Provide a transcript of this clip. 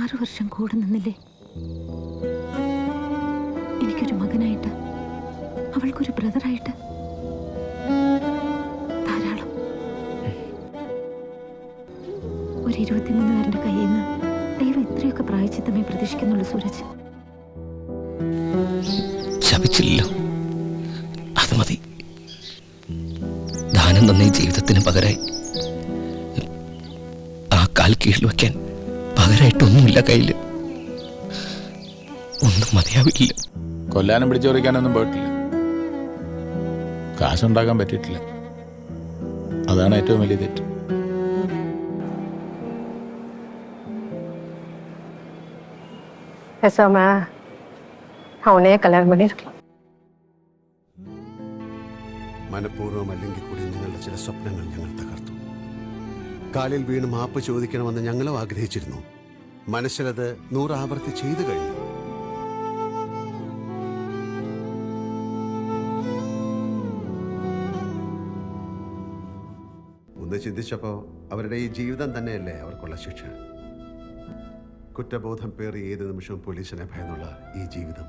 6 വർഷം കൂടെ നിന്നില്ലേ? എനിക്കൊരു മകനായിട്ട്, അവൾക്കൊരു ബ്രദറായിട്ട് ധാരാളം. ഒരു 23-കാരന്റെ കയ്യിൽ നിന്ന് ദൈവം ഇത്രയൊക്കെ പ്രായച്ചിത്തമേ പ്രതീക്ഷിക്കുന്നുള്ളൂ സൂരജ്. ശപിച്ചില്ലല്ലോ, അത് മതി. ദാനം തന്ന ഈ ജീവിതത്തിന് പകരമായി ആ കാൽ കീഴിൽ വയ്ക്കാൻ പകരമായിട്ടൊന്നുമില്ല കയ്യില്. ഒന്നും മതിയാവില്ല. കൊല്ലാനും പിടിച്ചോറിക്കാനൊന്നും പോയിട്ടില്ല, കാശുണ്ടാക്കാൻ പറ്റിയിട്ടില്ല. അതാണ് ഏറ്റവും വലിയ തെറ്റ്. பேசாம அவனே கல்யாணம் பண்ணிருக்கலாம். മനഃപൂർവ്വം അല്ലെങ്കിൽ കൂടി നിങ്ങളുടെ ചില സ്വപ്നങ്ങൾ ഞങ്ങൾ തകർത്തു. കാലിൽ വീണ് മാപ്പ് ചോദിക്കണമെന്ന് ഞങ്ങളും ആഗ്രഹിച്ചിരുന്നു. മനസ്സിലത് 100 ആവർത്തി ചെയ്തു കഴിഞ്ഞു. ഒന്ന് ചിന്തിച്ചപ്പോൾ അവരുടെ ഈ ജീവിതം തന്നെയല്ലേ അവർക്കുള്ള ശിക്ഷ. കുറ്റബോധം പേറി ഏത് നിമിഷവും പോലീസിനെ ഭയന്നുള്ള ഈ ജീവിതം.